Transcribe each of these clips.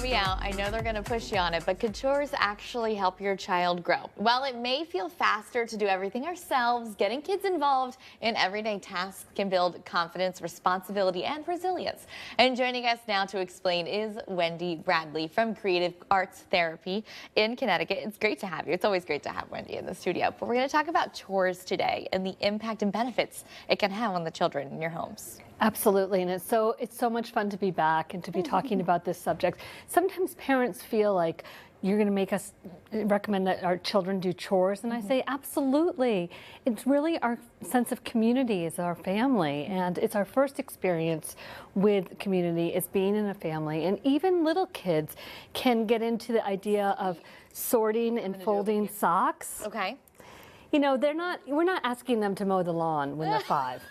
me out. I know they're going to push you on it, but could chores actually help your child grow? While it may feel faster to do everything ourselves, getting kids involved in everyday tasks can build confidence, responsibility, and resilience. And joining us now to explain is Wendy Bradley from Creative Arts Therapy in Connecticut. It's great to have you. It's always great to have Wendy in the studio. But we're going to talk about chores today and the impact and benefits it can have on the children in your homes. Absolutely, and it's so much fun to be back and to be talking about this subject. Sometimes parents feel like you're going to make us recommend that our children do chores, and I say absolutely. It's really our sense of community as our family, and it's our first experience with community is being in a family. And even little kids can get into the idea of sorting and folding socks. Okay. You know, we're not asking them to mow the lawn when they're 5.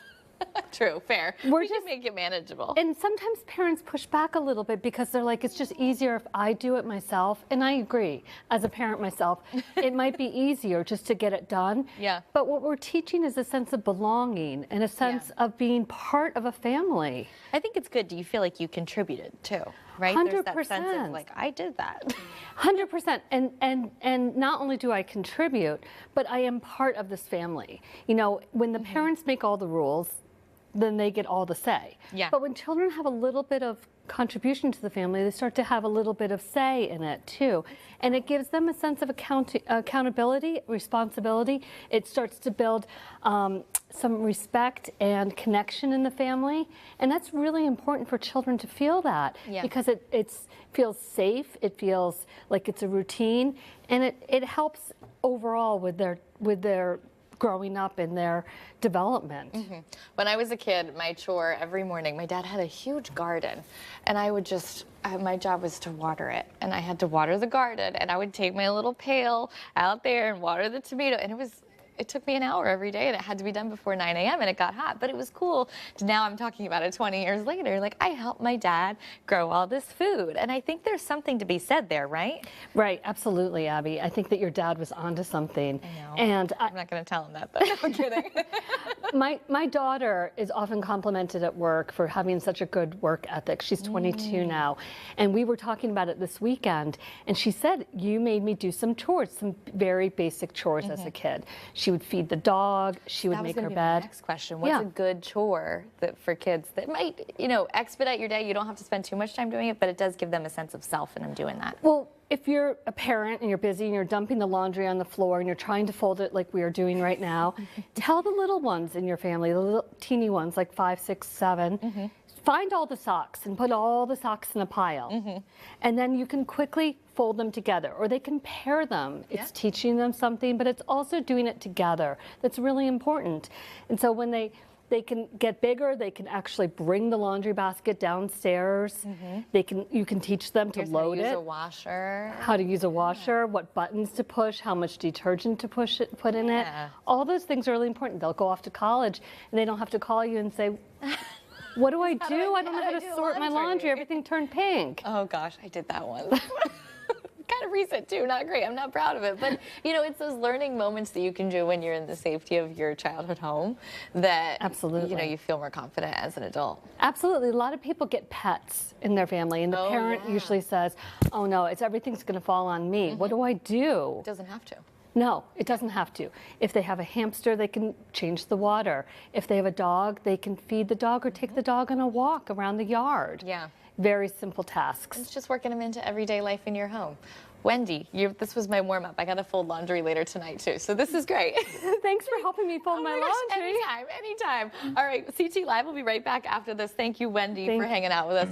True, fair. We just make it manageable. And sometimes parents push back a little bit because they're like, it's just easier if I do it myself. And I agree. As a parent myself, it might be easier just to get it done. Yeah. But what we're teaching is a sense of belonging and a sense of being part of a family. I think it's good. Do you feel like you contributed too? Right? 100%. There's that sense of like, I did that. 100%. And not only do I contribute, but I am part of this family. You know, when the parents make all the rules, then they get all the say. Yeah. But when children have a little bit of contribution to the family, they start to have a little bit of say in it too. And it gives them a sense of accountability, responsibility. It starts to build some respect and connection in the family. And that's really important for children to feel that because it feels safe, it feels like it's a routine, and it helps overall with their growing up in their development. When I was a kid, my chore every morning, my dad had a huge garden, and I would just, my job was to water it, and I had to water the garden, and I would take my little pail out there and water the tomato, and it took me an hour every day, and it had to be done before 9 a.m. and it got hot, but it was cool. Now I'm talking about it 20 years later. Like, I helped my dad grow all this food, and I think there's something to be said there, right? Right, absolutely, Abby. I think that your dad was onto something. I know. And I'm not going to tell him that, though. No, I'm kidding. My daughter is often complimented at work for having such a good work ethic. She's 22 now, and we were talking about it this weekend, and she said, you made me do some chores, some very basic chores as a kid. She would feed the dog, she would make her bed. My next question. What's a good chore for kids that might, expedite your day? You don't have to spend too much time doing it, but it does give them a sense of self, and I'm doing that. Well, if you're a parent and you're busy and you're dumping the laundry on the floor and you're trying to fold it like we are doing right now, tell the little ones in your family, the little teeny ones like 5, 6, 7, find all the socks and put all the socks in a pile. And then you can quickly fold them together, or they can pair them. It's teaching them something, but it's also doing it together. That's really important. And so when they can get bigger, they can actually bring the laundry basket downstairs. You can teach them to load it. How to use a washer. How to use a washer, what buttons to push, how much detergent to put in it. All those things are really important. They'll go off to college and they don't have to call you and say, what do I do? I don't know how to sort my laundry. Everything turned pink. Oh gosh, I did that one. Kind of recent too, not great. I'm not proud of it, but it's those learning moments that you can do when you're in the safety of your childhood home that you feel more confident as an adult. Absolutely. A lot of people get pets in their family, and the parent usually says, oh no, everything's going to fall on me. What do I do? It doesn't have to. No, it doesn't have to. If they have a hamster, they can change the water. If they have a dog, they can feed the dog or take the dog on a walk around the yard. Yeah. Very simple tasks. It's just working them into everyday life in your home. Wendy, this was my warm-up. I got to fold laundry later tonight, too, so this is great. Thanks for helping me fold my laundry. Anytime. All right, CT Live will be right back after this. Thank you, Wendy, for hanging out with us.